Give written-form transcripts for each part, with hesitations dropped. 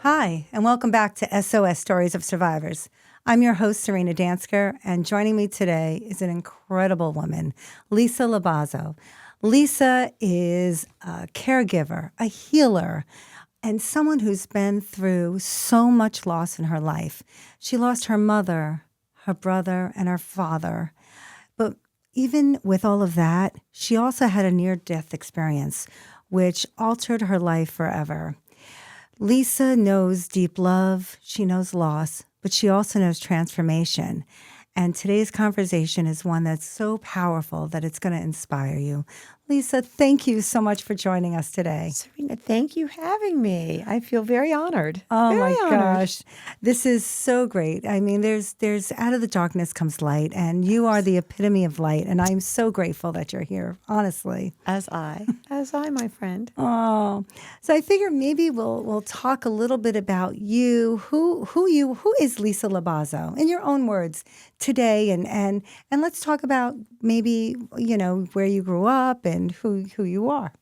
Hi, and welcome back to SOS Stories of Survivors. I'm your host, Serina Dansker, and joining me today is an incredible woman, Lisa Labozzo. Lisa is a caregiver, a healer, and someone who's been through so much loss in her life. She lost her mother, her brother, and her father. But even with all of that, she also had a near-death experience, which altered her life forever. Lisa knows deep love, she knows loss, but she also knows transformation. And today's conversation is one that's so powerful that it's going to inspire you. Lisa, thank you so much for joining us today. Serina, thank you for having me. I feel very honored. Oh very my honored. gosh. This is so great. I mean, there's out of the darkness comes light, and you are the epitome of light. And I'm so grateful that you're here, honestly. As I, my friend. Oh, so I figure maybe we'll talk a little bit about you. Who is Lisa Labozzo in your own words today, and let's talk about maybe where you grew up and who you are.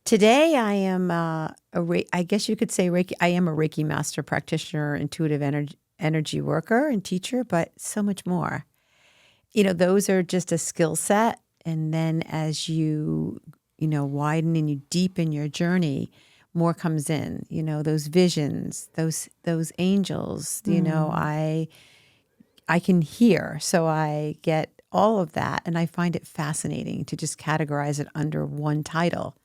Today, I am I guess you could say Reiki. I am a Reiki master practitioner, intuitive energy worker, and teacher, but so much more. Those are just a skill set, and then as you widen and you deepen your journey, more comes in. Those visions, those angels. I can hear, so I get all of that, and I find it fascinating to just categorize it under one title.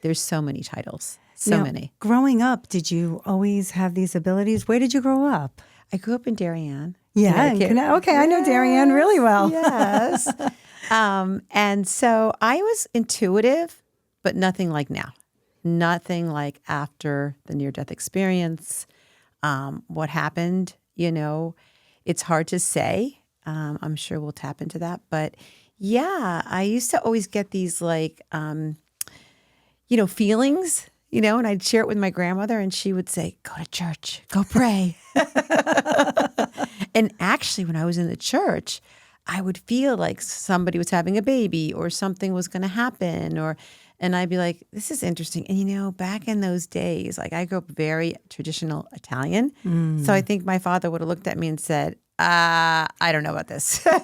There's so many titles, so many. Growing up, did you always have these abilities? Where did you grow up? I grew up in Darien. Yeah, okay, I know Darien really well. Yes. And so I was intuitive, but nothing like now. Nothing like after the near-death experience. What happened, it's hard to say. I'm sure we'll tap into that. But yeah, I used to always get these feelings, and I'd share it with my grandmother and she would say, go to church, go pray. And actually, when I was in the church, I would feel like somebody was having a baby or something was going to happen, and I'd be like, this is interesting. And back in those days, like I grew up very traditional Italian. So I think my father would have looked at me and said, I don't know about this. No.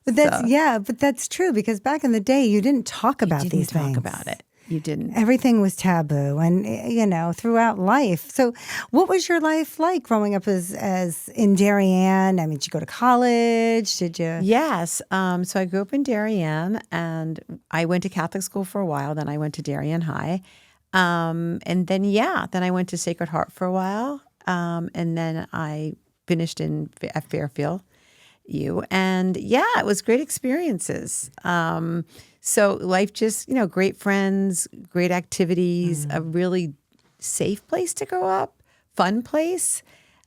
But that's true, because back in the day, you didn't talk about these things. You didn't talk about it. You didn't. Everything was taboo, and throughout life. So, what was your life like growing up as in Darien? I mean, did you go to college? Did you? Yes. So I grew up in Darien, and I went to Catholic school for a while. Then I went to Darien High, and then I went to Sacred Heart for a while, and then I finished at Fairfield. And it was great experiences. So life just, great friends, great activities, a really safe place to grow up, fun place.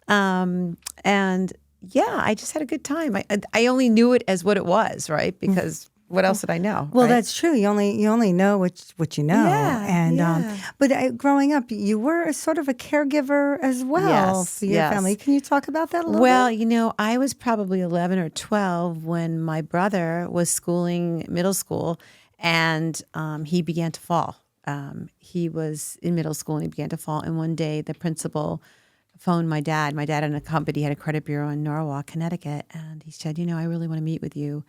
I just had a good time. I only knew it as what it was, right? Because what else did I know? Well, right? that's true. You only know what you know. But growing up, you were sort of a caregiver as well for your family. Can you talk about that a little bit? Well, I was probably 11 or 12 when my brother was schooling middle school, and he began to fall. He was in middle school and he began to fall. And one day, the principal phoned my dad. My dad and a company had a credit bureau in Norwalk, Connecticut, and he said, I really want to meet with you.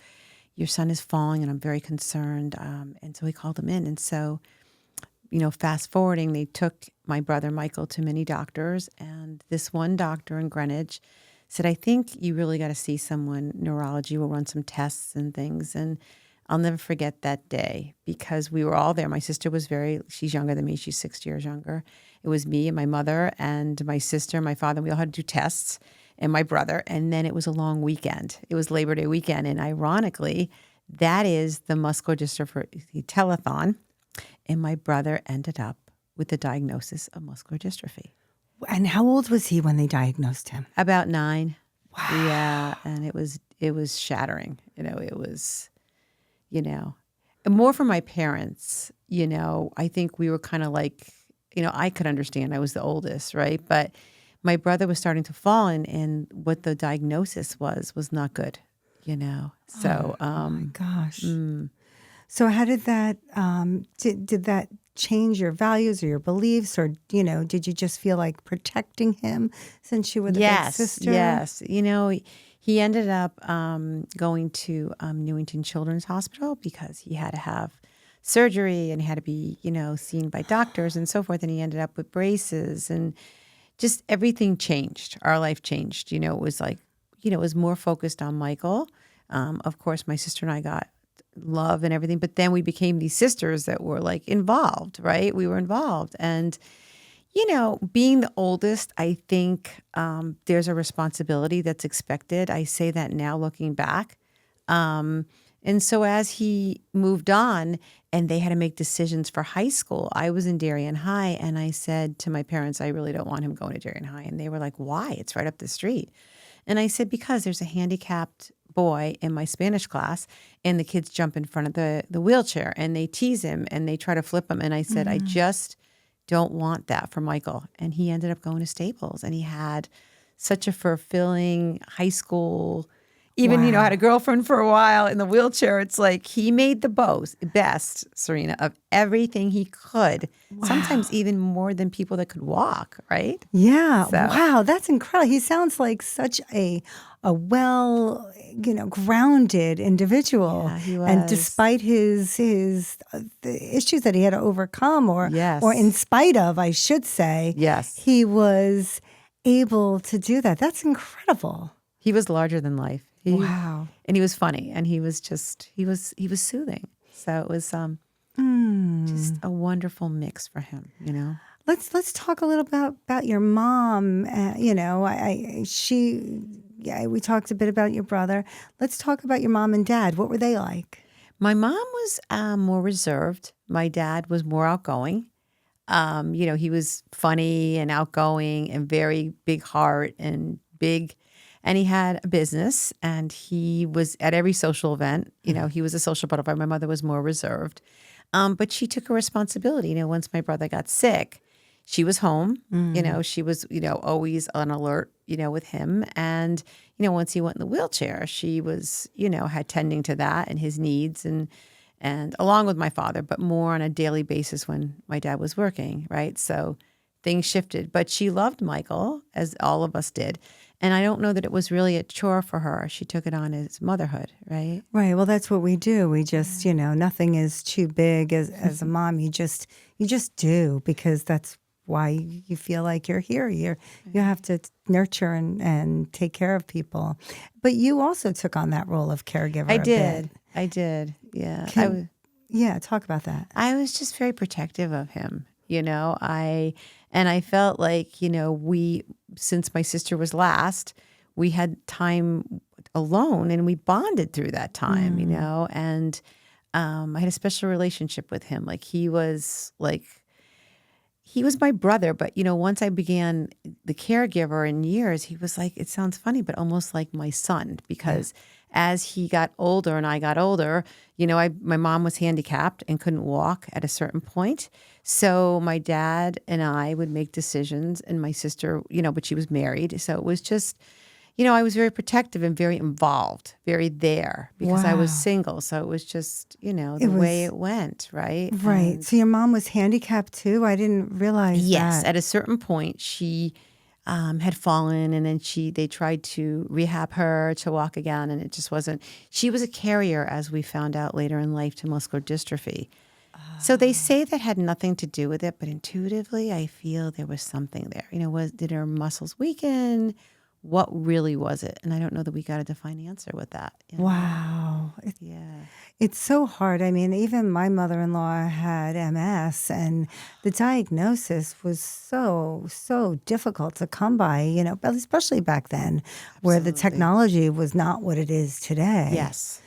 Your son is falling, and I'm very concerned. And so he called him in. And so, fast forwarding, they took my brother Michael to many doctors. And this one doctor in Greenwich said, I think you really got to see someone. Neurology will run some tests and things. And I'll never forget that day, because we were all there. My sister was she's younger than me. She's 6 years younger. It was me and my mother and my sister, my father. We all had to do tests. And my brother, and then it was a long weekend. It was Labor Day weekend, and ironically, that is the muscular dystrophy telethon, and my brother ended up with the diagnosis of muscular dystrophy. And how old was he when they diagnosed him? About 9. Wow. Yeah, and it was shattering. It was, more for my parents. I think we were kind of like, I could understand. I was the oldest, right? But my brother was starting to fall, and what the diagnosis was not good, So, oh my gosh. So how did that, did that change your values or your beliefs, or did you just feel like protecting him since you were the big sister? Yes. He ended up going to Newington Children's Hospital because he had to have surgery and he had to be, seen by doctors and so forth. And he ended up with braces and just everything changed. Our life changed. It was like, it was more focused on Michael. Of course, my sister and I got love and everything, but then we became these sisters that were like involved, right? We were involved. And, being the oldest, I think there's a responsibility that's expected. I say that now looking back. And so as he moved on and they had to make decisions for high school, I was in Darien High and I said to my parents, I really don't want him going to Darien High. And they were like, why? It's right up the street. And I said, because there's a handicapped boy in my Spanish class and the kids jump in front of the wheelchair and they tease him and they try to flip him. And I said, I just don't want that for Michael. And he ended up going to Staples and he had such a fulfilling high school. Even, had a girlfriend for a while in the wheelchair. It's like he made the best, Serina, of everything he could. Wow. Sometimes even more than people that could walk, right? Yeah. So. Wow, that's incredible. He sounds like such a well, grounded individual. Yeah, he was. And despite his the issues that he had to overcome, or in spite of, I should say, he was able to do that. That's incredible. He was larger than life. Wow. And he was funny and he was soothing. So it was just a wonderful mix for him, Let's talk a little about your mom. We talked a bit about your brother. Let's talk about your mom and dad. What were they like? My mom was more reserved. My dad was more outgoing. He was funny and outgoing and very big heart and big. And he had a business and he was at every social event. He was a social butterfly. My mother was more reserved. But she took a responsibility. Once my brother got sick, she was home. She was, always on alert, with him. And, once he went in the wheelchair, she was, had tending to that and his needs and along with my father, but more on a daily basis when my dad was working, right? So things shifted. But she loved Michael, as all of us did. And I don't know that it was really a chore for her. She took it on as motherhood, right? Right. Well, that's what we do. We just, nothing is too big as a mom. You just do, because that's why you feel like you're here. You have to nurture and take care of people. But you also took on that role of caregiver. I did. Yeah. Talk about that. I was just very protective of him. I felt like, since my sister was last, we had time alone and we bonded through that time, and I had a special relationship with him. He was my brother, but, once I began the caregiver in years, he was like, it sounds funny, but almost like my son, because as he got older and I got older, my mom was handicapped and couldn't walk at a certain point. So my dad and I would make decisions, and my sister, but she was married. So it was just, I was very protective and very involved, very there, because I was single. So it was just, the way it went, right? Right. And so your mom was handicapped too? I didn't realize that. Yes. At a certain point, she had fallen, and then they tried to rehab her to walk again, and it just wasn't. She was a carrier, as we found out later in life, to muscular dystrophy. So they say that had nothing to do with it, but intuitively, I feel there was something there. Did her muscles weaken? What really was it? And I don't know that we got a defined answer with that. Wow. It's so hard. I mean, even my mother-in-law had MS, and the diagnosis was so difficult to come by, but especially back then, where the technology was not what it is today. Yes.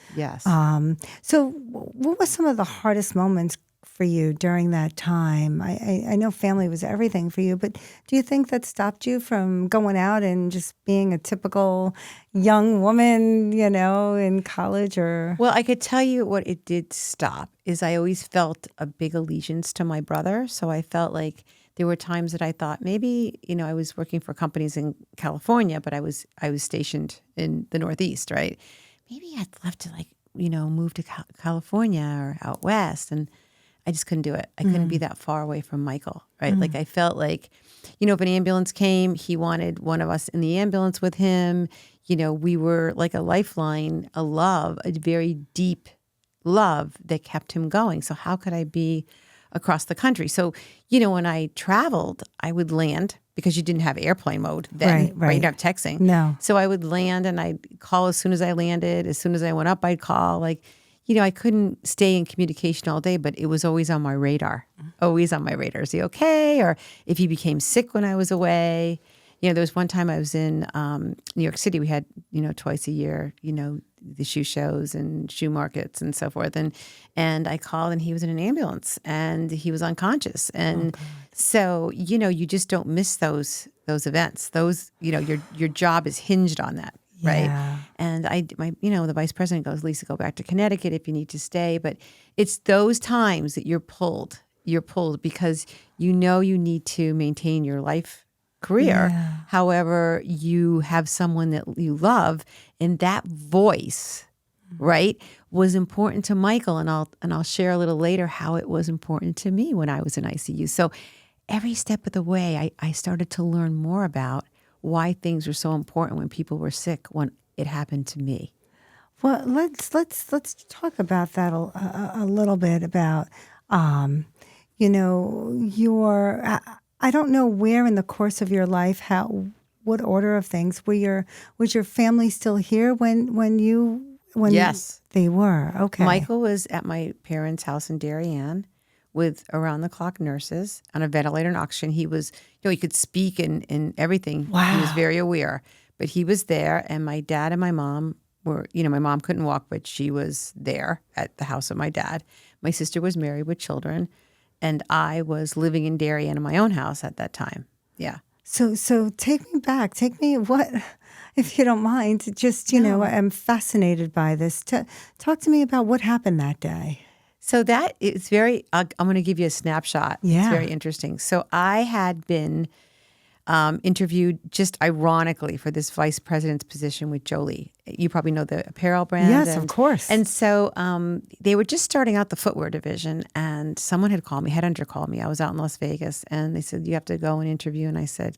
So what was some of the hardest moments for you during that time? I know family was everything for you, but do you think that stopped you from going out and just being a typical young woman, in college? Or Well, I could tell you what it did stop is I always felt a big allegiance to my brother. So I felt like there were times that I thought maybe, I was working for companies in California, but I was stationed in the Northeast, right? Maybe I'd love to move to California or out west. And I just couldn't do it. I couldn't be that far away from Michael, right? Like I felt like, if an ambulance came, he wanted one of us in the ambulance with him. We were like a lifeline, a love, a very deep love that kept him going. So how could I be across the country? So, when I traveled, I would land because you didn't have airplane mode then, right? You didn't have texting. No. So I would land and I'd call as soon as I landed. As soon as I went up, I'd call. Like, I couldn't stay in communication all day, but it was always on my radar. Always on my radar. Is he okay? Or if he became sick when I was away. There was one time I was in New York City. We had, twice a year, the shoe shows and shoe markets and so forth. And I called and he was in an ambulance and he was unconscious. And so, you just don't miss those events. Those, your job is hinged on that. Right. Yeah. And the vice president goes, Lisa, go back to Connecticut if you need to stay. But it's those times that you're pulled because you need to maintain your life career. Yeah. However, you have someone that you love, and that voice, right, was important to Michael. And I'll share a little later how it was important to me when I was in ICU. So every step of the way, I started to learn more about why things were so important when people were sick when it happened to me. Well, let's talk about that a little bit about, your. I don't know where in the course of your life, what order of things was your family still here when Yes, they were okay. Michael was at my parents' house in Darien with around-the-clock nurses on a ventilator and oxygen. He was, he could speak and everything. Wow. He was very aware. But he was there, and my dad and my mom were, my mom couldn't walk, but she was there at the house of my dad. My sister was married with children, and I was living in Darien in my own house at that time. Yeah. So take me back. If you don't mind, just, I'm fascinated by this. Talk to me about what happened that day. So that is I'm going to give you a snapshot. Yeah. It's very interesting. So I had been interviewed just ironically for this vice president's position with Jolie. You probably know the apparel brand. Yes, of course. And so they were just starting out the footwear division, and someone had called me, headhunter called me. I was out in Las Vegas, and they said, you have to go and interview. And I said,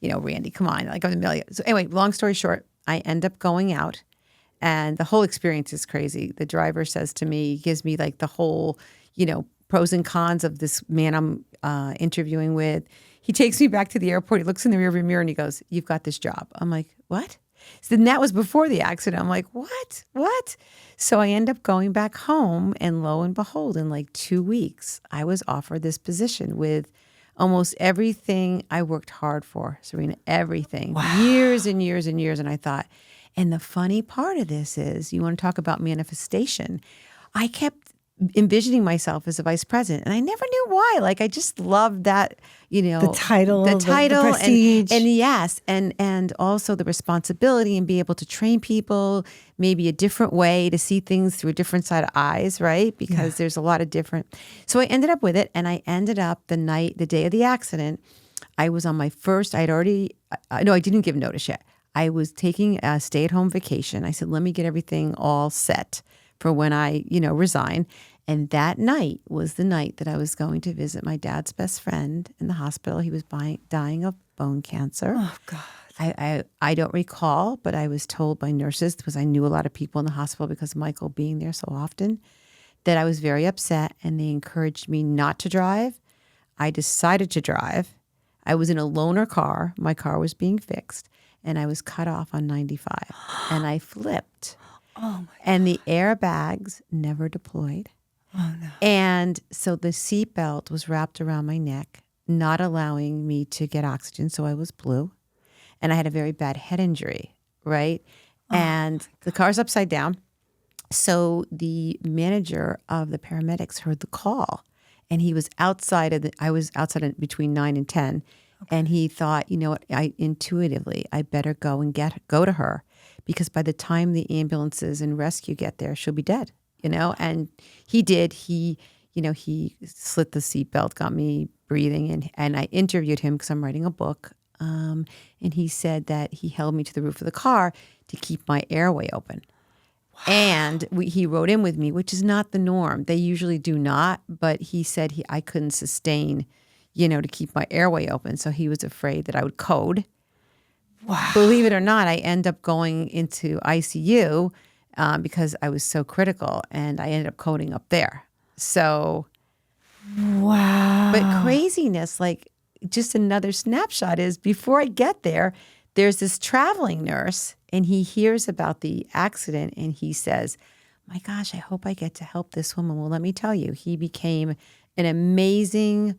Randy, come on. Like, I'm a million. So anyway, long story short, I end up going out. And the whole experience is crazy. The driver says to me, gives me like the whole, pros and cons of this man I'm interviewing with. He takes me back to the airport. He looks in the rearview mirror and he goes, "You've got this job." I'm like, "What?" So then that was before the accident. I'm like, What? So I end up going back home, and lo and behold, in like 2 weeks, I was offered this position with almost everything I worked hard for, Serina, everything. Wow. Years and years and years. And I thought, and the funny part of this is, you want to talk about manifestation. I kept envisioning myself as a vice president, and I never knew why. Like, I just loved that, the title, the prestige, and yes, and also the responsibility, and be able to train people maybe a different way to see things through a different side of eyes, right? Because there's a lot of different. So I ended up with it, and I ended up the day of the accident. I was on my first. I didn't give notice yet. I was taking a stay-at-home vacation. I said, let me get everything all set for when I, resign. And that night was the night that I was going to visit my dad's best friend in the hospital. He was dying of bone cancer. Oh, God. I don't recall, but I was told by nurses, because I knew a lot of people in the hospital because of Michael being there so often, that I was very upset, and they encouraged me not to drive. I decided to drive. I was in a loaner car. My car was being fixed, and I was cut off on 95, and I flipped. Oh, my God. And the airbags never deployed. Oh, no. And so the seatbelt was wrapped around my neck, not allowing me to get oxygen. So I was blue, and I had a very bad head injury, right? And the car's upside down. So the manager of the paramedics heard the call, and he was I was outside between 9 and 10. Okay. And he thought, you know what, I better go to her, because by the time the ambulances and rescue get there, she'll be dead, and he did. He slit the seatbelt, got me breathing, and I interviewed him because I'm writing a book. And he said that he held me to the roof of the car to keep my airway open. And he rode in with me, which is not the norm. They usually do not, but he said I couldn't sustain, to keep my airway open. So he was afraid that I would code. Wow. Believe it or not, I end up going into ICU because I was so critical, and I ended up coding up there. So, Wow. but craziness, like just another snapshot is before I get there, there's this traveling nurse, and he hears about the accident, and he says, my gosh, I hope I get to help this woman. Well, let me tell you, he became an amazing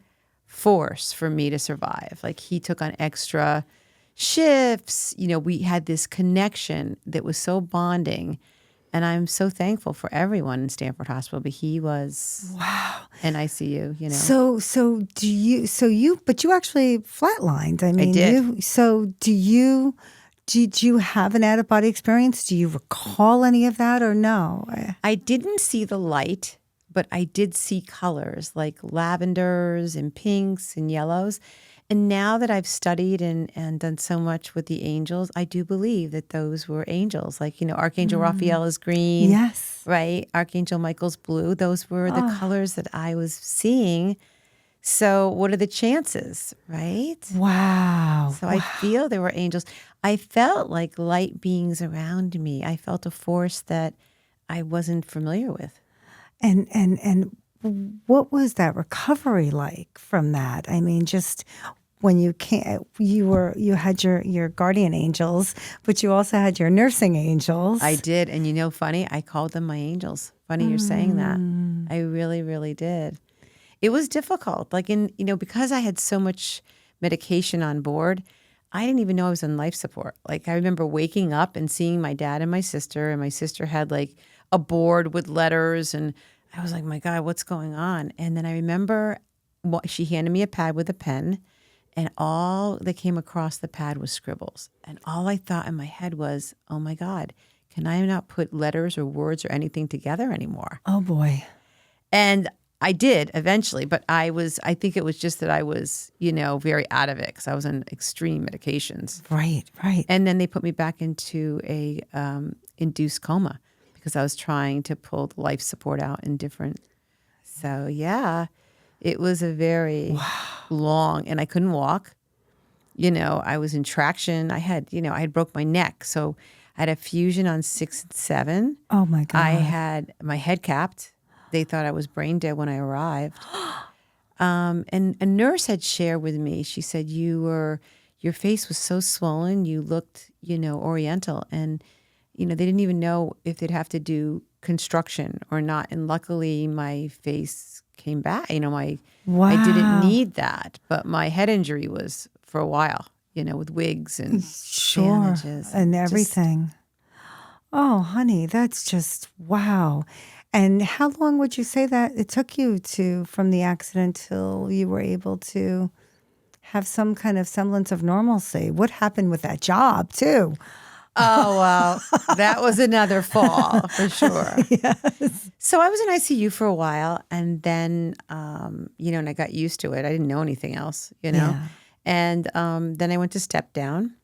force for me to survive. Like, he took on extra shifts. We had this connection that was so bonding. And I'm so thankful for everyone in Stanford Hospital, but he was in ICU, But you actually flatlined. I mean, did. Did you have an out of body experience? Do you recall any of that or no? I didn't see the light, but I did see colors like lavenders and pinks and yellows. And now that I've studied and done so much with the angels, I do believe that those were angels. Like, Archangel Raphael is green. Yes. Right? Archangel Michael's blue. Those were the colors that I was seeing. So what are the chances, right? Wow. So I feel there were angels. I felt like light beings around me. I felt a force that I wasn't familiar with. And what was that recovery like from that? I mean, just when you had your guardian angels, but you also had your nursing angels. I did. And funny, I called them my angels. Funny you're saying that. I really, really did. It was difficult. Like because I had so much medication on board, I didn't even know I was on life support. Like, I remember waking up and seeing my dad and my sister had like a board with letters, and I was like, my God, what's going on? And then I remember she handed me a pad with a pen, and all that came across the pad was scribbles. And all I thought in my head was, oh my God, can I not put letters or words or anything together anymore? Oh boy. And I did eventually, but I think it was just that I was, very out of it because I was on extreme medications. Right. And then they put me back into a induced coma because I was trying to pull the life support out in different. So yeah, it was a very long, and I couldn't walk. I was in traction. I had broke my neck. So I had a fusion on 6 and 7. Oh my God. I had my head capped. They thought I was brain dead when I arrived. And a nurse had shared with me, she said, your face was so swollen, you looked, oriental. And, they didn't even know if they'd have to do construction or not. And luckily my face came back. I didn't need that. But my head injury was for a while, with wigs and bandages. And everything. Oh, honey, that's just wow. And how long would you say that it took you from the accident till you were able to have some kind of semblance of normalcy? What happened with that job too? Oh, well, that was another fall for sure. Yes. So I was in ICU for a while, and then, and I got used to it. I didn't know anything else, Yeah. And then I went to step down.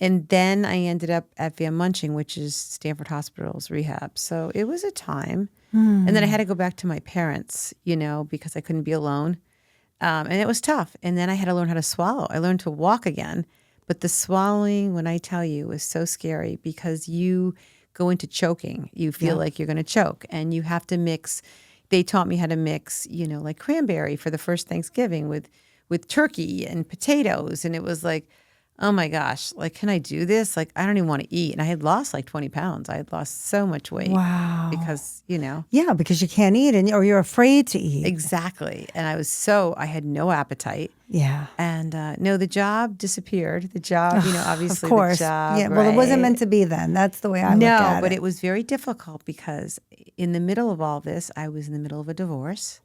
And then I ended up at Van Munching, which is Stanford Hospital's rehab. So it was a time. And then I had to go back to my parents, because I couldn't be alone. And it was tough. And then I had to learn how to swallow. I learned to walk again. But the swallowing, when I tell you, was so scary because you go into choking. You feel like you're going to choke. And you have to mix. They taught me how to mix, like cranberry for the first Thanksgiving with turkey and potatoes. And it was like, oh my gosh, like, can I do this? Like, I don't even want to eat. And I had lost like 20 pounds. I had lost so much weight. Wow. Because, Yeah, because you can't eat or you're afraid to eat. Exactly. And I had no appetite. Yeah. And no, the job disappeared. The job, obviously of course. the job. Yeah. Well, it wasn't meant to be then. That's the way I look at it. No, but it was very difficult because in the middle of all this, I was in the middle of a divorce.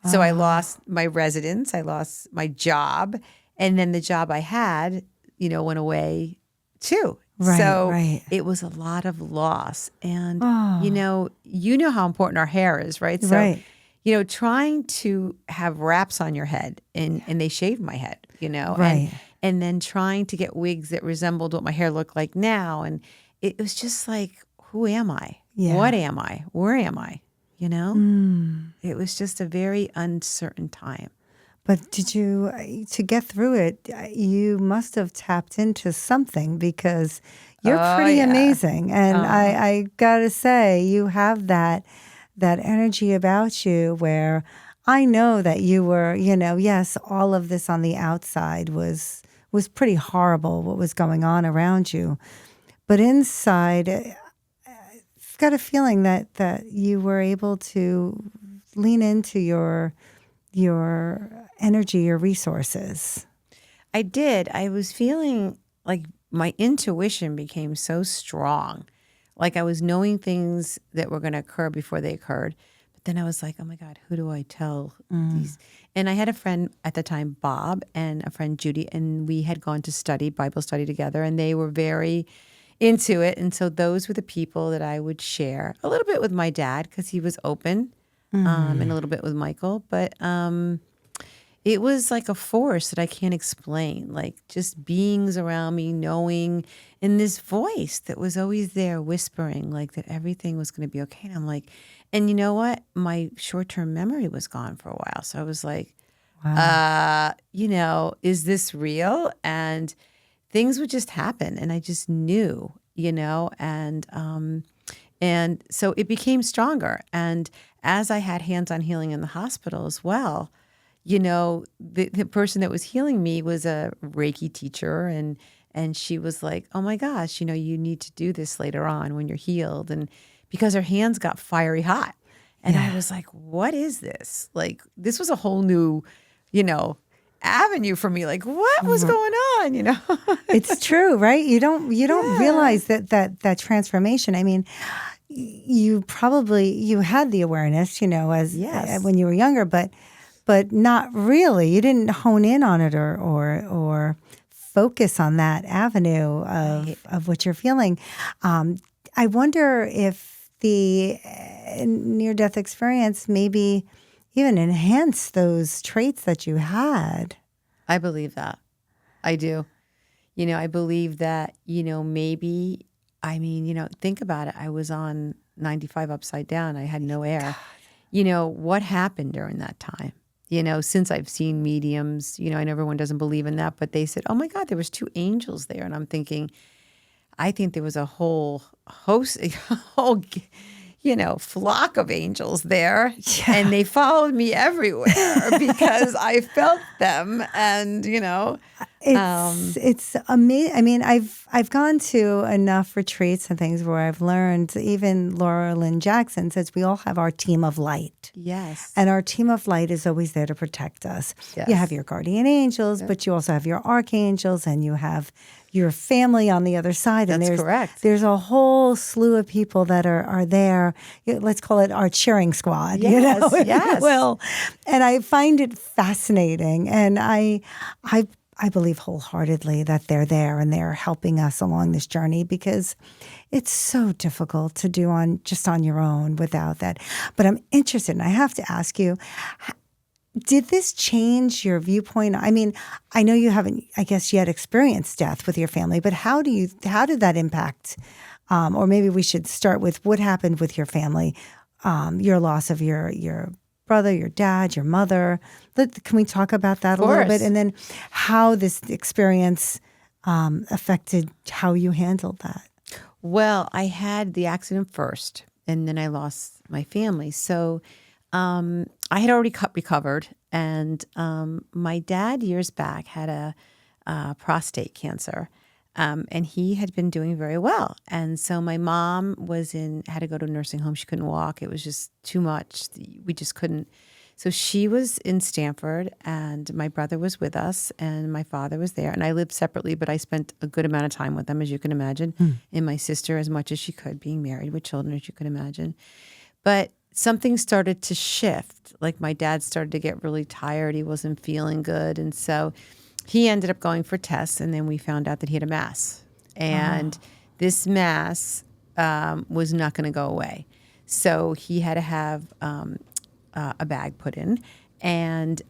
So I lost my residence. I lost my job. And then the job I had, went away too. Right. It was a lot of loss. And, you know how important our hair is, right? So, Right. Trying to have wraps on your head and they shaved my head, Right. and then trying to get wigs that resembled what my hair looked like now. And it was just like, who am I? Yeah. What am I? Where am I? You know? It was just a very uncertain time. But did you, to get through it, you must have tapped into something because you're Oh, pretty yeah. amazing. And I gotta say, you have that energy about you where I know that you were, yes, all of this on the outside was pretty horrible what was going on around you. But inside, I've got a feeling that you were able to lean into your energy, your resources. I did. I was feeling like my intuition became so strong. Like I was knowing things that were going to occur before they occurred. But then I was like, oh my God, who do I tell these? And I had a friend at the time, Bob, and a friend, Judy, and we had gone to study, Bible study together, and they were very into it. And so those were the people that I would share a little bit with my dad because he was open, and a little bit with Michael. But it was like a force that I can't explain, like just beings around me, knowing, and this voice that was always there whispering, like that everything was going to be okay. And I'm like, and you know what? My short-term memory was gone for a while. So I was like, Wow. is this real? And things would just happen. And I just knew, and so it became stronger. And as I had hands-on healing in the hospital as well, the person that was healing me was a Reiki teacher, and she was like, oh my gosh, you need to do this later on when you're healed. And because her hands got fiery hot. And I was like, what is this? Like, this was a whole new, avenue for me. Like, what was going on, It's true, right? You don't realize that transformation. I mean, you had the awareness, as Yes. when you were younger, but not really. You didn't hone in on it or focus on that avenue of what you're feeling. I wonder if the near-death experience maybe even enhanced those traits that you had. I believe that. I do. I believe that, maybe, think about it. I was on 95 upside down. I had no air. What happened during that time? Since I've seen mediums, and everyone doesn't believe in that, but they said, oh my God, there was 2 angels there. And I'm thinking, I think there was a whole host, a whole, flock of angels there. Yeah. And they followed me everywhere because I felt them. And, It's amazing. I mean, I've gone to enough retreats and things where I've learned. Even Laura Lynn Jackson says we all have our team of light. yes. And our team of light is always there to protect us. Yes. You have your guardian angels, but you also have your archangels, and you have your family on the other side. And That's correct. There's a whole slew of people that are there. Let's call it our cheering squad. Yes, if yes. you will. And I find it fascinating, and I believe wholeheartedly that they're there and they're helping us along this journey because it's so difficult to do just on your own without that. But I'm interested, and I have to ask you, did this change your viewpoint? I mean, I know you haven't, I guess, yet experienced death with your family, but how did that impact? Or maybe we should start with what happened with your family, your loss of your brother, your dad, your mother. Can we talk about that a little bit? And then how this experience affected how you handled that? Well, I had the accident first, and then I lost my family. So I had already recovered, and my dad years back had a prostate cancer, and he had been doing very well. And so my mom had to go to a nursing home. She couldn't walk. It was just too much. We just couldn't. So she was in Stanford, and my brother was with us, and my father was there. And I lived separately, but I spent a good amount of time with them, as you can imagine, and my sister as much as she could, being married with children, as you could imagine. But something started to shift. Like my dad started to get really tired. He wasn't feeling good. And so he ended up going for tests, and then we found out that he had a mass. And this mass was not going to go away. So he had to have a bag put in. And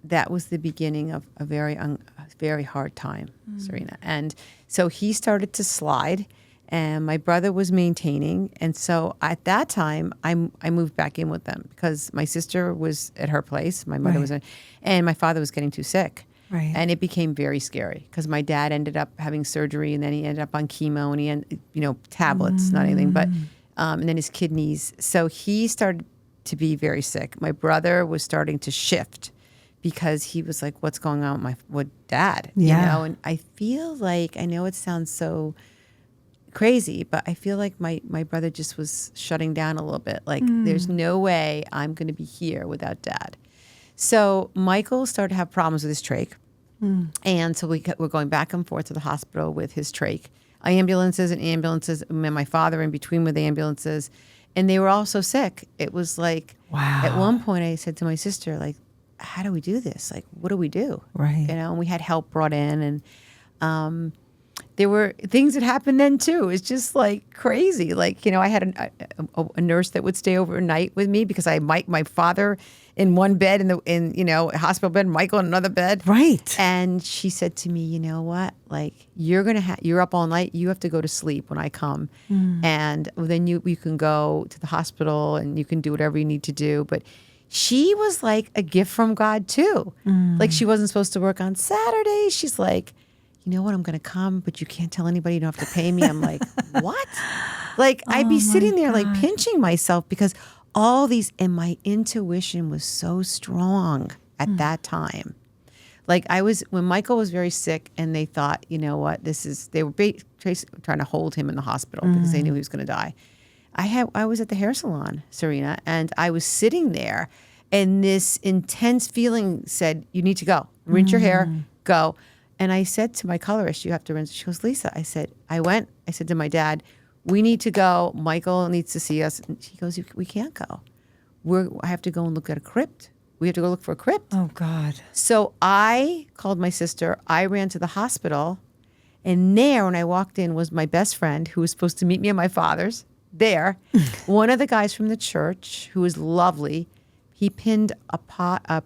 that was the beginning of a very hard time, Serena. And so he started to slide. and my brother was maintaining. And so at that time, I moved back in with them because my sister was at her place, my mother Right. was in, and my father was getting too sick. Right. And it became very scary because my dad ended up having surgery, and then he ended up on chemo, and tablets, not anything, but and then his kidneys. So he started to be very sick. My brother was starting to shift because he was like, "What's going on with Dad?" Yeah. And I feel like, I know it sounds so crazy, but I feel like my brother just was shutting down a little bit. Like, there's no way I'm going to be here without Dad. So Michael started to have problems with his trach. And so we're going back and forth to the hospital with his trach. Ambulances, and my father in between with the ambulances. And they were all so sick. It was like, Wow. at one point I said to my sister, like, how do we do this? Like, what do we do? Right. And we had help brought in, and there were things that happened then too. It's just like crazy. Like, I had a nurse that would stay overnight with me because I had my father in one bed in a hospital bed, Michael in another bed. Right. And she said to me, "You know what? Like, you're up all night. You have to go to sleep when I come, and then you can go to the hospital and you can do whatever you need to do." But she was like a gift from God too. Like, she wasn't supposed to work on Saturdays. She's like, "You know what? I'm going to come, but you can't tell anybody. You don't have to pay me." I'm like, what? Like, I'd be sitting there like pinching myself because all these, and my intuition was so strong at that time. Like, when Michael was very sick and they thought, you know what, they were trying to hold him in the hospital because they knew he was going to die. I was at the hair salon, Serina, and I was sitting there, and this intense feeling said, "You need to go. Rinse your hair, go." And I said to my colorist, "You have to rinse." She goes, "Lisa," I said to my dad, "We need to go. Michael needs to see us." And she goes, "We can't go. I have to go and look at a crypt. We have to go look for a crypt." Oh, God. So I called my sister. I ran to the hospital. And there, when I walked in, was my best friend who was supposed to meet me at my father's. There, one of the guys from the church, who was lovely, he pinned a Padre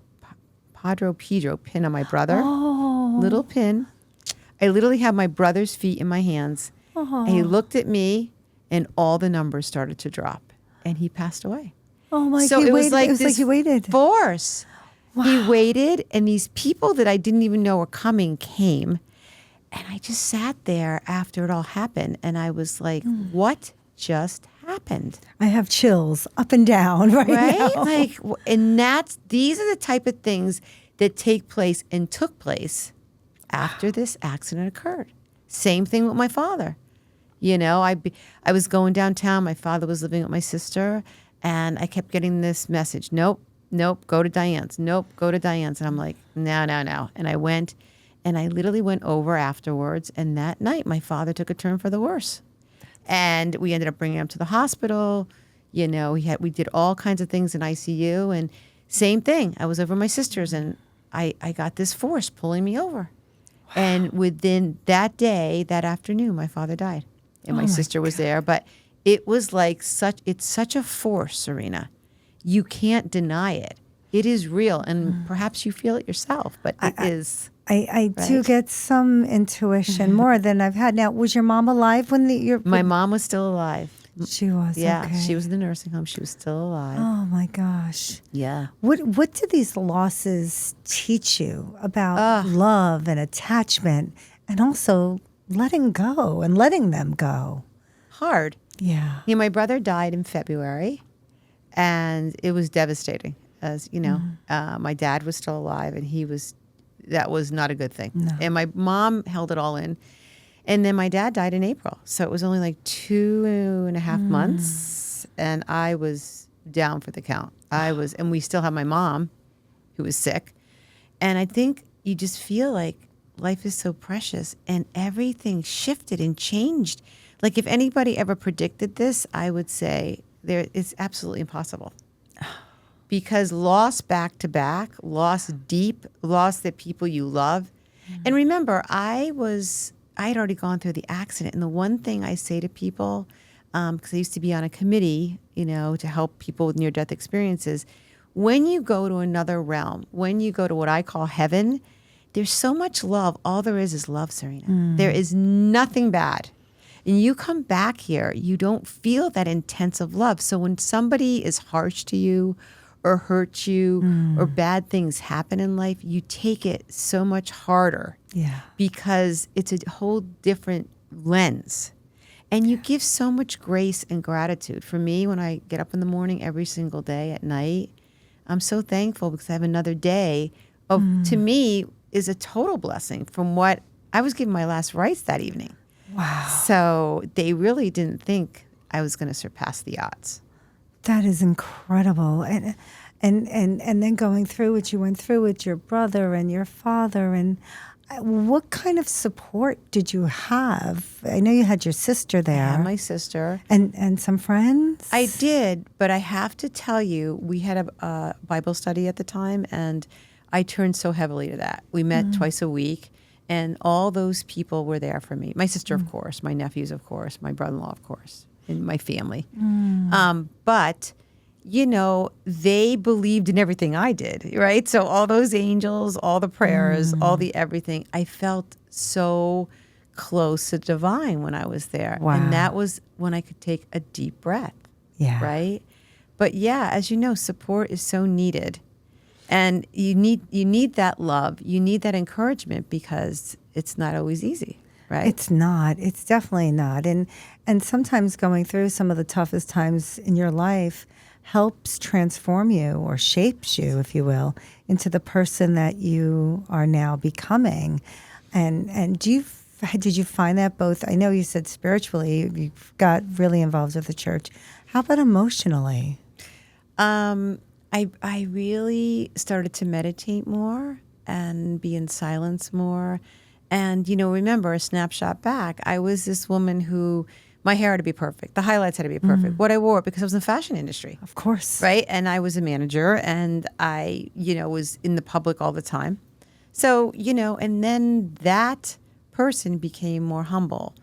Pedro pin on my brother. Little pin. I literally had my brother's feet in my hands. And he looked at me, and all the numbers started to drop. And he passed away. Oh, my God. So it was like he waited. Force. Wow. He waited, and these people that I didn't even know were coming came. And I just sat there after it all happened, and I was like, what just happened? I have chills up and down right now. Like, and these are the type of things that take place and took place after this accident occurred. Same thing with my father. I was going downtown. My father was living with my sister, and I kept getting this message: "Nope, go to Diane's. Nope, go to Diane's." And I'm like, no. And I went, and I literally went over afterwards. And that night, my father took a turn for the worse. And we ended up bringing him to the hospital. We did all kinds of things in ICU. And same thing. I was over at my sister's, and I got this force pulling me over. Wow. And within that day, that afternoon, my father died. And my sister was there. But it was like it's such a force, Serina. You can't deny it. It is real. And perhaps you feel it yourself, but it is. I do get some intuition more than I've had. Now, was your mom alive when My mom was still alive. She was. Yeah, okay. She was in the nursing home. She was still alive. Oh my gosh. Yeah. What do these losses teach you about love and attachment, and also letting go and letting them go? Hard. Yeah. My brother died in February, and it was devastating. As you know, my dad was still alive, and that was not a good thing. No. And my mom held it all in. And then my dad died in April. So it was only like 2.5 months. And I was down for the count. And we still have my mom who was sick. And I think you just feel like life is so precious, and everything shifted and changed. Like, if anybody ever predicted this, I would say it's absolutely impossible. Because loss back to back, loss deep, loss that people you love. And remember, I had already gone through the accident. And the one thing I say to people, because I used to be on a committee, to help people with near-death experiences, when you go to another realm, when you go to what I call heaven, there's so much love. All there is love, Serina. There is nothing bad. And you come back here, you don't feel that intensive love. So when somebody is harsh to you or hurts you or bad things happen in life, you take it so much harder because it's a whole different lens. And you give so much grace and gratitude. For me, when I get up in the morning every single day at night, I'm so thankful because I have another day of, to me, is a total blessing from what I was given my last rites that evening. Wow. So they really didn't think I was going to surpass the odds. That is incredible. And then going through what you went through with your brother and your father, and what kind of support did you have? I know you had your sister there. I had my sister. And some friends? I did, but I have to tell you, we had a Bible study at the time, and I turned so heavily to that. We met twice a week, and all those people were there for me. My sister, of course, my nephews, of course, my brother-in-law, of course, and my family. But, you know, they believed in everything I did, right? So all those angels, all the prayers, all the everything, I felt so close to divine when I was there. Wow. And that was when I could take a deep breath, right? But yeah, as you know, support is so needed. And you need that love. You need that encouragement because it's not always easy, right? It's not. It's definitely not. And sometimes going through some of the toughest times in your life helps transform you or shapes you, if you will, into the person that you are now becoming. And did you find that both? I know you said spiritually you got really involved with the church. How about emotionally? I really started to meditate more and be in silence more. And, you know, remember a snapshot back, I was this woman who, my hair had to be perfect. The highlights had to be perfect. What I wore, because I was in the fashion industry. Of course. Right? And I was a manager and I, you know, was in the public all the time. So, you know, and then that person became more humble,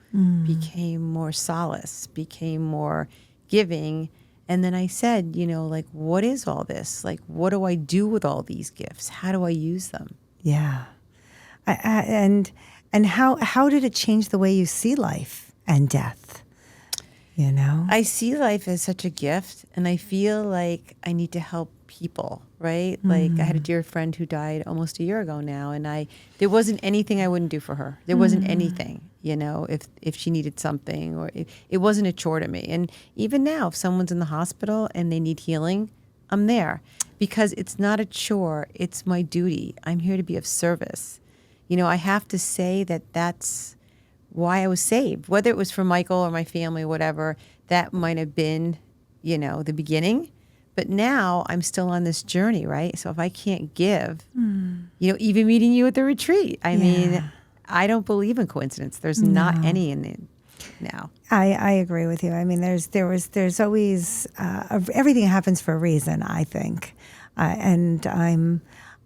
became more solace, became more giving. And then I said, you know, like, what is all this? Like, what do I do with all these gifts? How do I use them? Yeah. And how did it change the way you see life and death? You know? I see life as such a gift, and I feel like I need to help people, right? Like, I had a dear friend who died almost a year ago now, and there wasn't anything I wouldn't do for her. There wasn't anything, you know, if she needed something, or it wasn't a chore to me. And even now, if someone's in the hospital and they need healing, I'm there because it's not a chore. It's my duty. I'm here to be of service. You know, I have to say that that's why I was saved, whether it was for Michael or my family, whatever, that might have been, you know, the beginning. But now I'm still on this journey, right? So if I can't give, you know, even meeting you at the retreat, I mean, I don't believe in coincidence. There's not any in it now. I agree with you. I mean, there's always, everything happens for a reason, I think. And I'm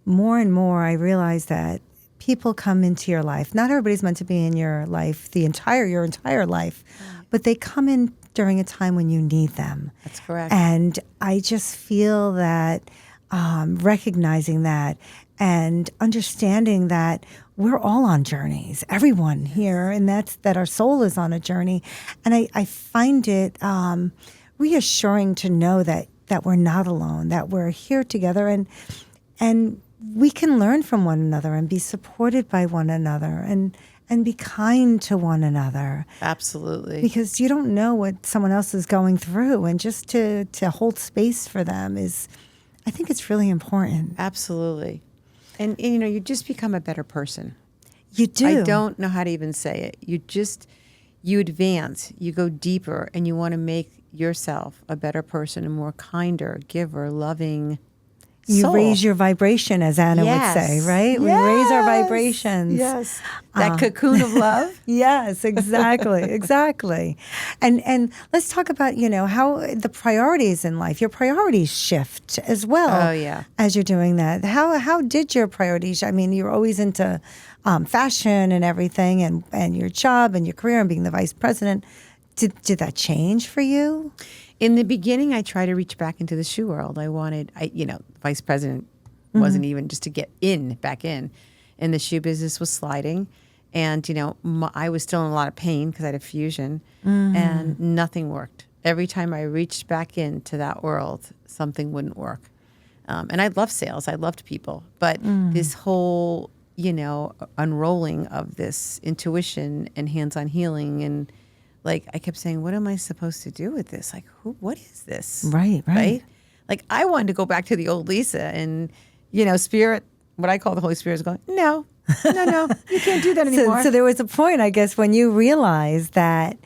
more and more, I realize that people come into your life. Not everybody's meant to be in your life your entire life, but they come in during a time when you need them. That's correct. And I just feel that recognizing that and understanding that we're all on journeys, everyone here, and that our soul is on a journey. And I find it reassuring to know that we're not alone, that we're here together, and we can learn from one another and be supported by one another and be kind to one another. Absolutely. Because you don't know what someone else is going through, and just to hold space for them I think it's really important. Absolutely. And you know, you just become a better person. You do. I don't know how to even say it. You advance, you go deeper, and you want to make yourself a better person, a more kinder, giver, loving You soul. raise your vibration, as Anna would say, right? We raise our vibrations. Yes. That cocoon of love. Yes, exactly, exactly. And let's talk about, you know, how the priorities in life, your priorities shift as well. Oh, yeah. As you're doing that. How did your priorities, I mean, you were always into fashion and everything, and your job and your career and being the vice president. Did that change for you? In the beginning, I tried to reach back into the shoe world. Vice president wasn't even just to get back in. And the shoe business was sliding. And, I was still in a lot of pain because I had a fusion and nothing worked. Every time I reached back into that world, something wouldn't work. And I loved sales. I loved people. But this whole, unrolling of this intuition and hands-on healing, and like I kept saying, what am I supposed to do with this? Like, what is this? Right. Like I wanted to go back to the old Lisa, and, Spirit, what I call the Holy Spirit, is going, no, you can't do that anymore. So there was a point, I guess, when you realized that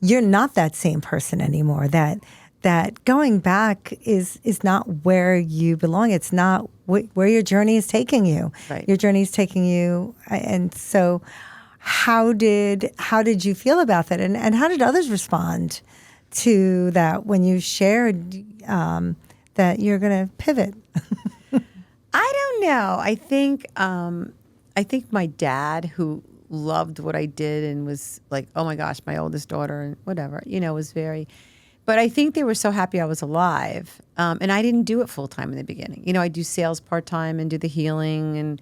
you're not that same person anymore, that going back is not where you belong. It's not where your journey is taking you. Right. Your journey is taking you. And so how did you feel about that? And how did others respond to that when you shared that you're going to pivot? I don't know. I think my dad, who loved what I did and was like, oh my gosh, my oldest daughter and whatever, was very, but I think they were so happy I was alive. And I didn't do it full time in the beginning. I do sales part time and do the healing and,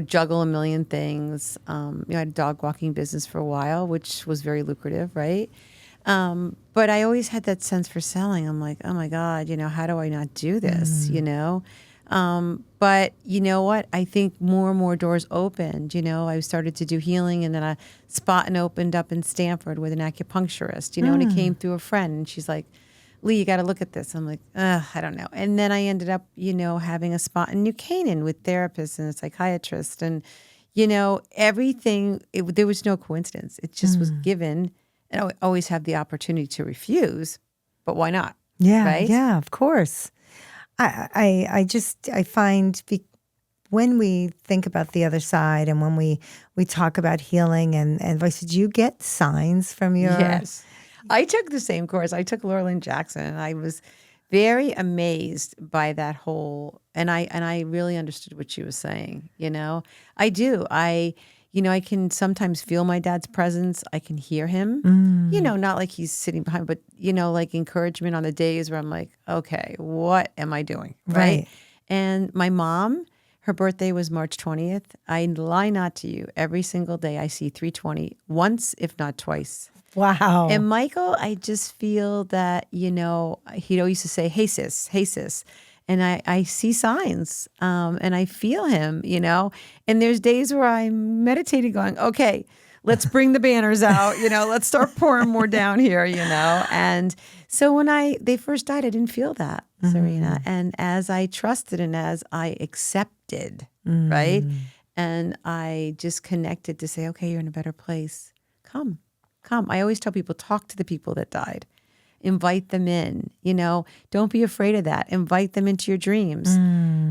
juggle a million things. I had a dog walking business for a while, which was very lucrative, right? But I always had that sense for selling. I'm like, oh my God, how do I not do this, But you know what? I think more and more doors opened. I started to do healing, and then a spot opened up in Stanford with an acupuncturist, and it came through a friend, and she's like, Lee, you got to look at this. I'm like, I don't know. And then I ended up, having a spot in New Canaan with therapists and a psychiatrist, and, everything, there was no coincidence. It just was given, and I always have the opportunity to refuse, but why not? Yeah, right? Yeah, of course. I find when we think about the other side and when we talk about healing and advice, did you get signs from your? Yes. I took the same course. I took Laura Lynn Jackson, and I was very amazed by that whole, and I really understood what she was saying. I do. I can sometimes feel my dad's presence. I can hear him, not like he's sitting behind, but, like encouragement on the days where I'm like, okay, what am I doing? Right. And my mom, her birthday was March 20th. I lie not to you. Every single day I see 320 once, if not twice. Wow. And Michael, I just feel that, he'd always used to say, hey, sis, hey, sis. And I see signs and I feel him, and there's days where I'm meditating going, okay, let's bring the banners out, let's start pouring more down here, And so when they first died, I didn't feel that, Serina. And as I trusted and as I accepted, right? And I just connected to say, okay, you're in a better place. Come. I always tell people, talk to the people that died. Invite them in, don't be afraid of that. Invite them into your dreams.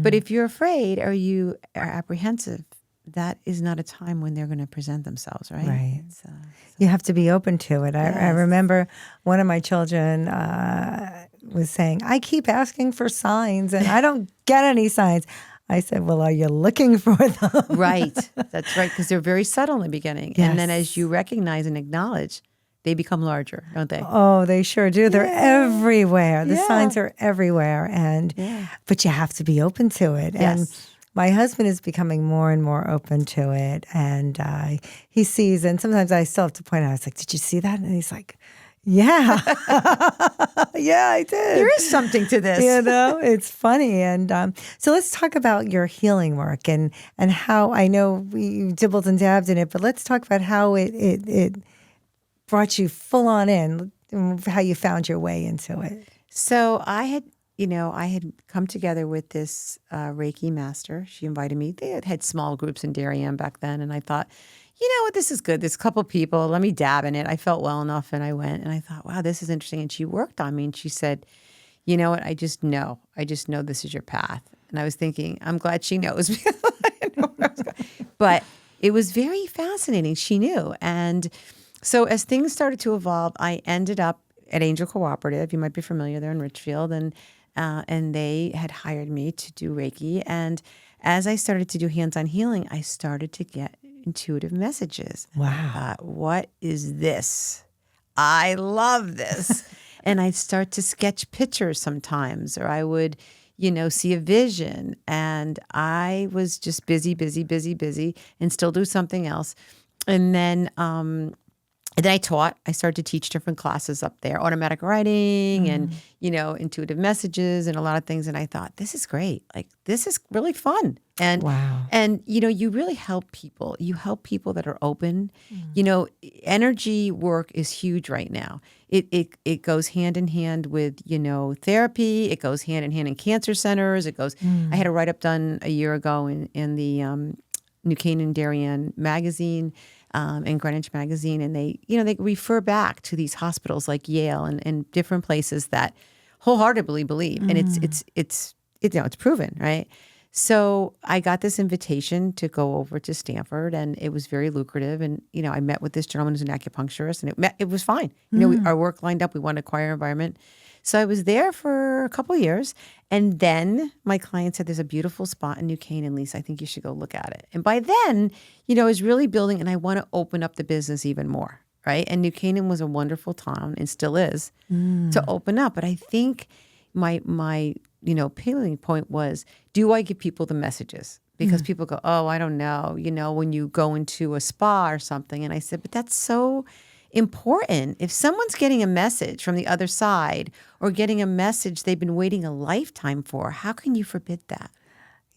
But if you're afraid or you are apprehensive, that is not a time when they're going to present themselves, right? Right. You have to be open to it. I remember one of my children was saying, I keep asking for signs and I don't get any signs. I said, well, are you looking for them? Right. That's right. Because they're very subtle in the beginning. Yes. And then as you recognize and acknowledge, they become larger, don't they? Oh, they sure do. They're everywhere. The Yeah. signs are everywhere. But you have to be open to it. Yes. And my husband is becoming more and more open to it. And he sees, and sometimes I still have to point out, I was like, did you see that? And he's like, yeah. Yeah, I did. There is something to this. It's funny. And so let's talk about your healing work and how, I know we dibbled and dabbed in it, but let's talk about how it brought you full on in, how you found your way into it. So I had come together with this Reiki master. She invited me. They had small groups in Darien back then. And I thought, you know what, this is good. There's a couple people. Let me dab in it. I felt well enough. And I went and I thought, wow, this is interesting. And she worked on me and she said, you know what, I just know this is your path. And I was thinking, I'm glad she knows because I didn't know where I was going. But it was very fascinating. She knew. And so as things started to evolve, I ended up at Angel Cooperative. You might be familiar. They're in Richfield. And they had hired me to do Reiki. And as I started to do hands-on healing, I started to get intuitive messages. Wow. I thought, what is this? I love this. And I'd start to sketch pictures sometimes, or I would, see a vision. And I was just busy, and still do something else. And then I taught. I started to teach different classes up there, automatic writing and, intuitive messages and a lot of things. And I thought, this is great. Like, this is really fun. And, Wow. and you really help people. You help people that are open. Energy work is huge right now. It goes hand in hand with, therapy. It goes hand in hand in cancer centers. It goes, I had a write-up done a year ago in the New Canaan Darien magazine, and Greenwich magazine, and they refer back to these hospitals like Yale and different places that wholeheartedly believe, and it's proven, right? So I got this invitation to go over to Stanford, and it was very lucrative. And I met with this gentleman who's an acupuncturist, and it was fine. Our work lined up. We wanted a quiet environment. So I was there for a couple of years. And then my client said, there's a beautiful spot in New Canaan, Lisa. I think you should go look at it. And by then, I was really building, and I want to open up the business even more, right? And New Canaan was a wonderful town and still is to open up. But I think my pivoting point was, do I give people the messages? Because people go, oh, I don't know, when you go into a spa or something. And I said, but that's so important. If someone's getting a message from the other side or getting a message they've been waiting a lifetime for, how can you forbid that?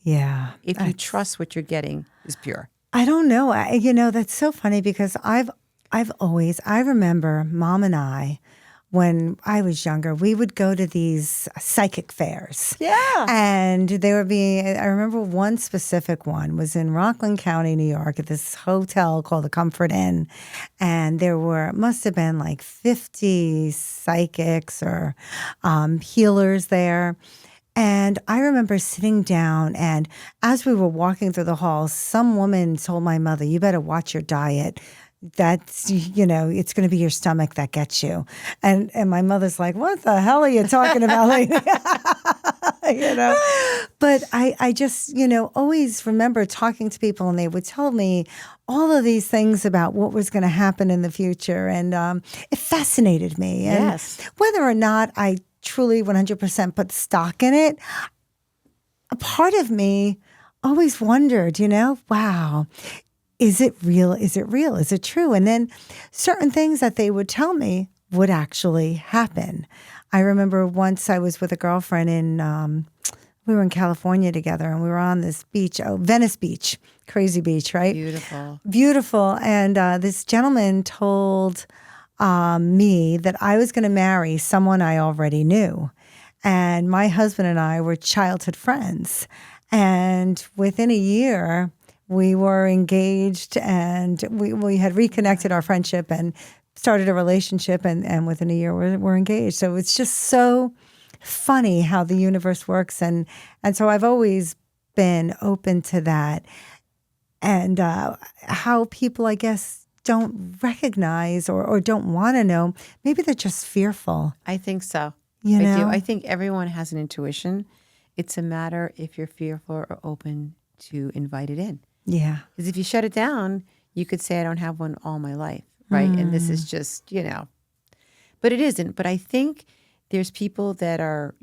Yeah. If you trust what you're getting is pure. I don't know. That's so funny because I remember Mom and I, when I was younger, we would go to these psychic fairs. Yeah. And I remember one specific one was in Rockland County, New York, at this hotel called the Comfort Inn. And must have been like 50 psychics or healers there. And I remember sitting down, and as we were walking through the halls, some woman told my mother, you better watch your diet. That's, it's going to be your stomach that gets you. And my mother's like, what the hell are you talking about, lady? But I just, always remember talking to people, and they would tell me all of these things about what was going to happen in the future. And it fascinated me. And yes. Whether or not I truly 100% put stock in it, a part of me always wondered, wow, is it real? Is it real? Is it true? And then certain things that they would tell me would actually happen. I remember once I was with a girlfriend we were in California together, and we were on this beach, Venice Beach, crazy beach, right? Beautiful. Beautiful. And this gentleman told me that I was going to marry someone I already knew. And my husband and I were childhood friends. And within a year, we were engaged, and we had reconnected our friendship and started a relationship, and within a year we're engaged. So it's just so funny how the universe works, and so I've always been open to that, and how people, I guess, don't recognize or don't want to know. Maybe they're just fearful. I think so. I do. I think everyone has an intuition. It's a matter if you're fearful or open to invite it in. Yeah. Because if you shut it down, you could say, I don't have one all my life, right? And this is just, but it isn't. But I think there's people that are,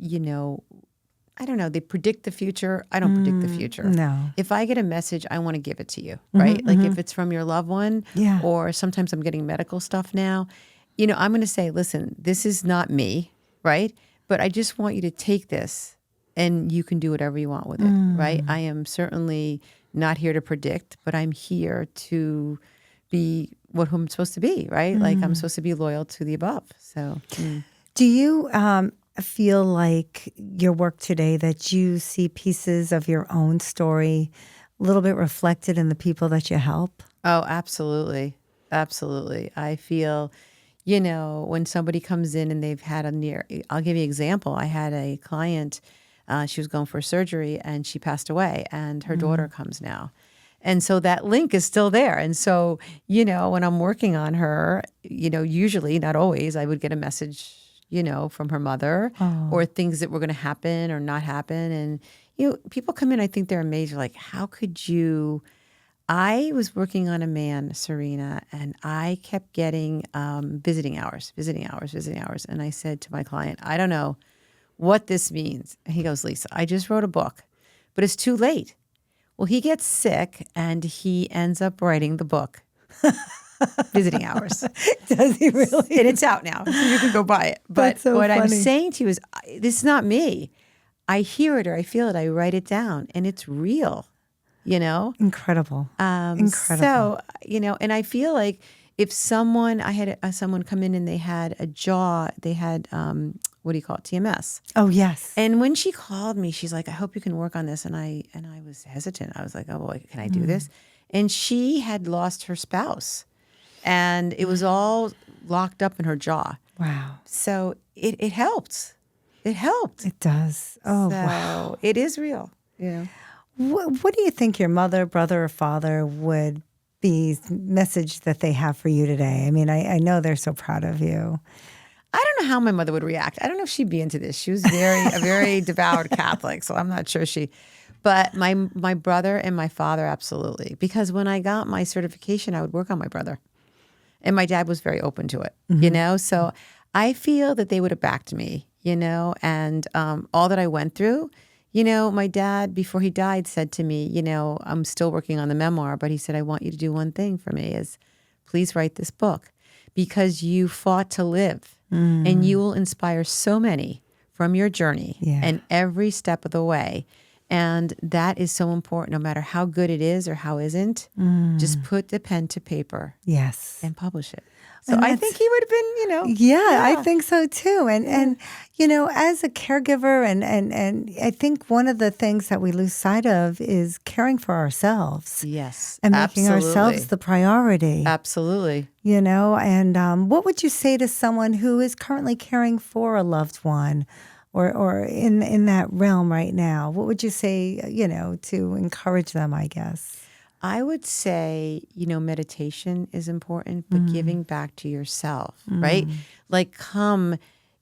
I don't know, they predict the future. I don't predict the future. No. If I get a message, I want to give it to you, right? Like if it's from your loved one, or sometimes I'm getting medical stuff now, I'm going to say, listen, this is not me, right? But I just want you to take this, and you can do whatever you want with it, right? I am certainly not here to predict, but I'm here to be who I'm supposed to be, right? Like I'm supposed to be loyal to the above. So, Do you feel like your work today, that you see pieces of your own story a little bit reflected in the people that you help? Oh, absolutely. Absolutely. I feel, when somebody comes in and they've had I'll give you an example. I had a client, she was going for surgery and she passed away, and her daughter comes now. And so that link is still there. And so, when I'm working on her, usually, not always, I would get a message, from her mother, or things that were going to happen or not happen. And, people come in, I think they're amazed. They're like, how could you? I was working on a man, Serina, and I kept getting visiting hours. And I said to my client, I don't know what this means. And he goes, Lisa, I just wrote a book, but it's too late. Well, he gets sick and he ends up writing the book. Visiting hours. Does he really? And it's out now. So you can go buy it. But That's so what I'm funny. saying to you is, this is not me. I hear it or I feel it. I write it down, and it's real, Incredible. Incredible. So, and I feel like if someone, I had someone come in and they had what do you call it? TMS. Oh, yes. And when she called me, she's like, I hope you can work on this. And I was hesitant. I was like, oh, boy, can I do this? And she had lost her spouse, and it was all locked up in her jaw. Wow. So it helped. It helped. It does. Oh, So wow. it is real. Yeah. What do you think your mother, brother, or father would be message that they have for you today? I mean, I know they're so proud of you. I don't know how my mother would react. I don't know if she'd be into this. She was a very devout Catholic, so I'm not sure but my brother and my father, absolutely. Because when I got my certification, I would work on my brother. And my dad was very open to it, So I feel that they would have backed me, and all that I went through. My dad, before he died, said to me, I'm still working on the memoir, but he said, I want you to do one thing for me is please write this book because you fought to live and you will inspire so many from your journey and every step of the way. And that is so important, no matter how good it is or how isn't, just put the pen to paper. Yes. And publish it. So I think he would have been, Yeah, I think so too. And as a caregiver, and I think one of the things that we lose sight of is caring for ourselves. Yes, and making ourselves the priority. Absolutely. And what would you say to someone who is currently caring for a loved one, or in that realm right now? What would you say, to encourage them, I guess? I would say, meditation is important, but giving back to yourself, right? Like come,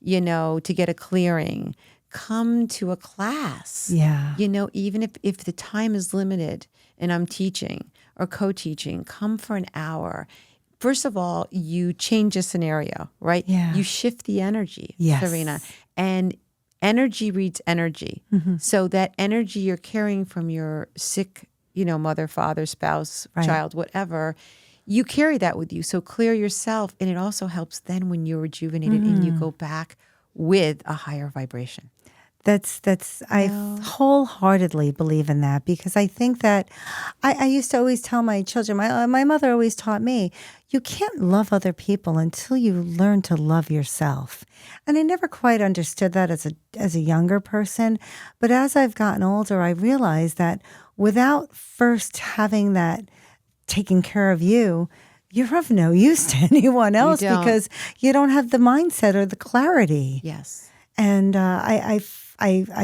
to get a clearing, come to a class. Yeah. Even if the time is limited and I'm teaching or co-teaching, come for an hour. First of all, you change a scenario, right? Yeah. You shift the energy, Yes. Serina. And energy reads energy. So that energy you're carrying from your sick mother, father, spouse, child, whatever, you carry that with you. So clear yourself. And it also helps then when you're rejuvenated and you go back with a higher vibration. I wholeheartedly believe in that, because I think that I used to always tell my children, my mother always taught me, you can't love other people until you learn to love yourself. And I never quite understood that as a younger person. But as I've gotten older, I realized that without first having that taking care of you, you're of no use to anyone else because you don't have the mindset or the clarity. Yes. And I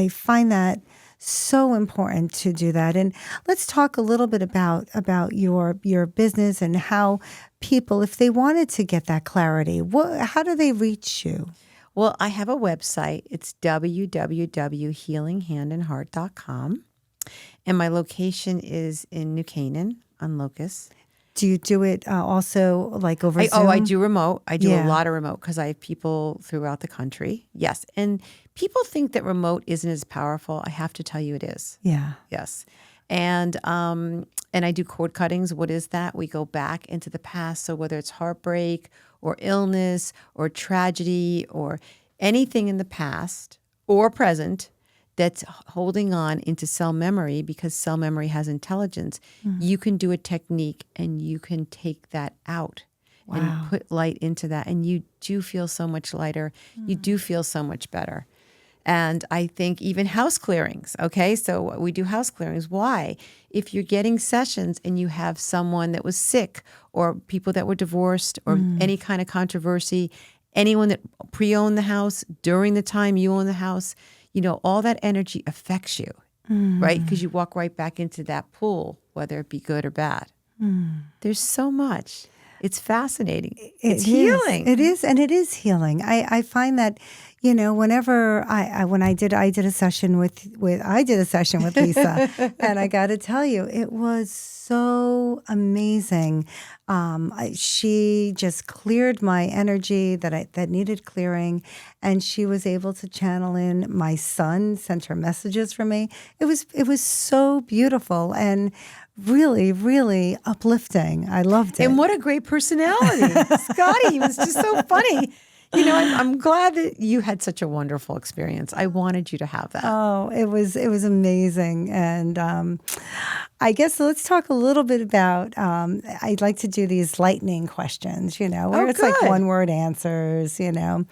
find that so important to do that. And let's talk a little bit about your business and how people, if they wanted to get that clarity, how do they reach you? Well, I have a website. It's www.healinghandandheart.com. And my location is in New Canaan on Locust. Do you do it also like over Zoom? I do remote. I do a lot of remote because I have people throughout the country. Yes. And people think that remote isn't as powerful. I have to tell you it is. Yeah. Yes. And I do cord cuttings. What is that? We go back into the past. So whether it's heartbreak or illness or tragedy or anything in the past or present that's holding on into cell memory, because cell memory has intelligence, you can do a technique and you can take that out and put light into that. And you do feel so much lighter. You do feel so much better. And I think even house clearings, okay? So we do house clearings. Why? If you're getting sessions and you have someone that was sick or people that were divorced or any kind of controversy, anyone that pre-owned the house during the time you own the house, all that energy affects you, right? Because you walk right back into that pool, whether it be good or bad. There's so much. It's fascinating. It's healing. It is, and it is healing. I find that, whenever when I did a session with Lisa, and I got to tell you, it was so amazing. She just cleared my energy that needed clearing, and she was able to channel in. My son sent her messages for me. It was so beautiful and really, really uplifting. I loved it. And what a great personality. Scotty was just so funny. I'm glad that you had such a wonderful experience. I wanted you to have that. Oh, it was amazing. And I guess let's talk a little bit about, I'd like to do these lightning questions, where it's like good. one-word answers, but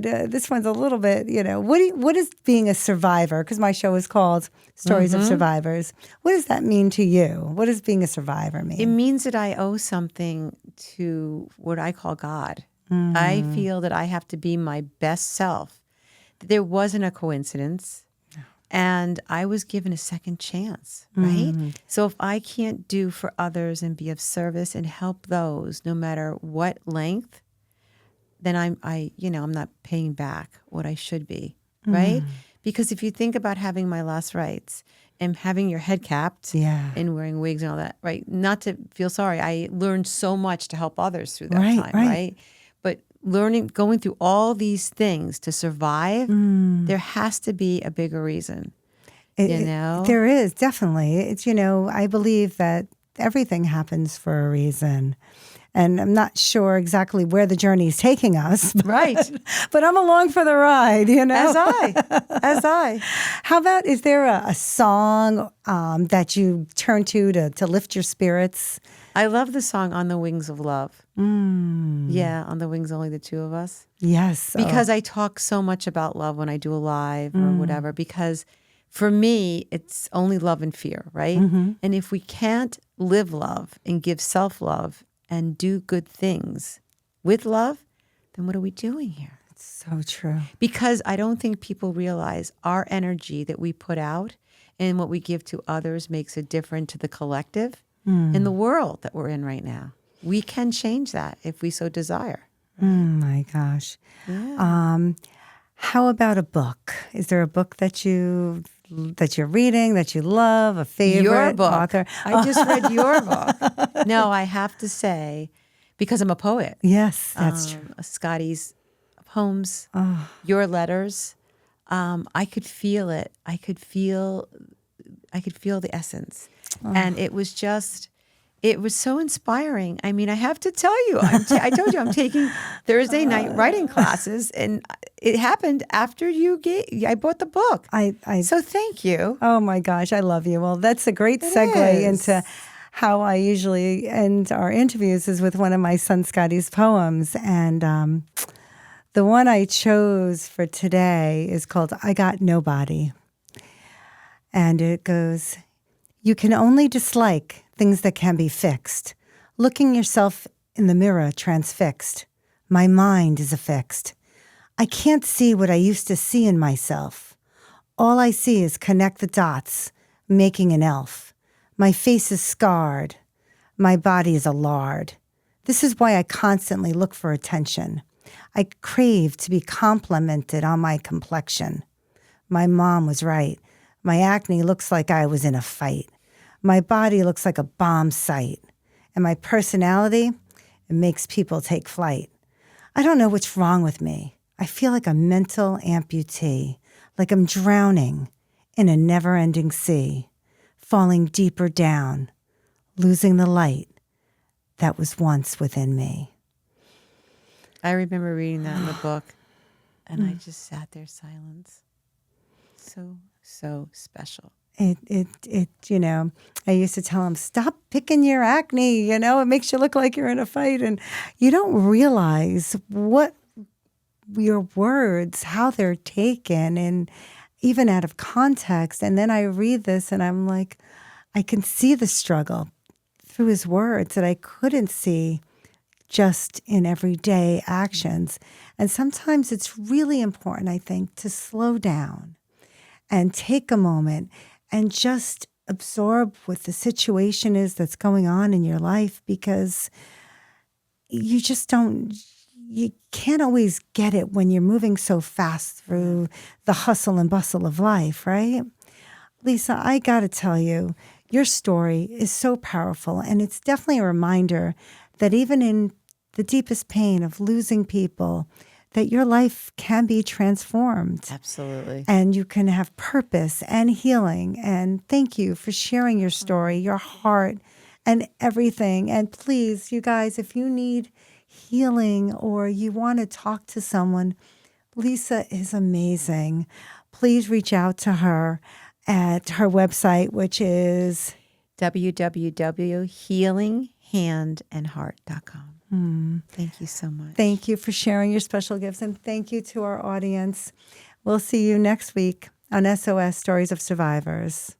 this one's a little bit, what is being a survivor? Because my show is called Stories of Survivors. What does that mean to you? What does being a survivor mean? It means that I owe something to what I call God. I feel that I have to be my best self. There wasn't a coincidence. And I was given a second chance, right? So if I can't do for others and be of service and help those, no matter what length, then I'm not paying back what I should be, right? Because if you think about having my last rites and having your head capped and wearing wigs and all that, right? Not to feel sorry. I learned so much to help others through that time, right? But going through all these things to survive, there has to be a bigger reason. There is, definitely. It's, I believe that everything happens for a reason. And I'm not sure exactly where the journey is taking us. Right. But I'm along for the ride, As I. How about, is there a song that you turn to lift your spirits? I love the song On the Wings of Love. Yeah, On the Wings, Only the Two of Us. Yes. Because I talk so much about love when I do a live or whatever, because for me, it's only love and fear, right? And if we can't live love and give self-love and do good things with love, then what are we doing here? It's so true. Because I don't think people realize our energy that we put out and what we give to others makes a difference to the collective in the world that we're in right now. We can change that if we so desire. My gosh. Yeah. How about a book? Is there a book that you're reading that you love, a favorite Your book. author? I just read your book. No, I have to say, because I'm a poet. Yes, that's true. Scotty's poems, your letters, I could feel it. I could feel the essence. And it was so inspiring. I mean, I have to tell you, I told you I'm taking Thursday night writing classes, and it happened after I bought the book. So thank you. Oh my gosh, I love you. Well, that's a great segue into how I usually end our interviews is with one of my son Scotty's poems. And the one I chose for today is called I Got Nobody. And it goes, you can only dislike things that can be fixed. Looking yourself in the mirror transfixed. My mind is affixed. I can't see what I used to see in myself. All I see is connect the dots, making an elf. My face is scarred. My body is a lard. This is why I constantly look for attention. I crave to be complimented on my complexion. My mom was right. My acne looks like I was in a fight. My body looks like a bomb site. And my personality, it makes people take flight. I don't know what's wrong with me. I feel like a mental amputee, like I'm drowning in a never-ending sea, falling deeper down, losing the light that was once within me. I remember reading that in the book, and I just sat there silent. So special. I used to tell him, stop picking your acne, it makes you look like you're in a fight. And you don't realize what your words, how they're taken, and even out of context. And then I read this and I'm like, I can see the struggle through his words that I couldn't see just in everyday actions. And sometimes it's really important, I think, to slow down and take a moment and just absorb what the situation is that's going on in your life, because you just don't, you can't always get it when you're moving so fast through the hustle and bustle of life, right? Lisa, I got to tell you, your story is so powerful, and it's definitely a reminder that even in the deepest pain of losing people, that your life can be transformed. Absolutely. And you can have purpose and healing. And thank you for sharing your story, your heart, and everything. And please, you guys, if you need healing or you want to talk to someone, Lisa is amazing. Please reach out to her at her website, which is www.healinghandandheart.com. Thank you so much. Thank you for sharing your special gifts, and thank you to our audience. We'll see you next week on SOS Stories of Survivors.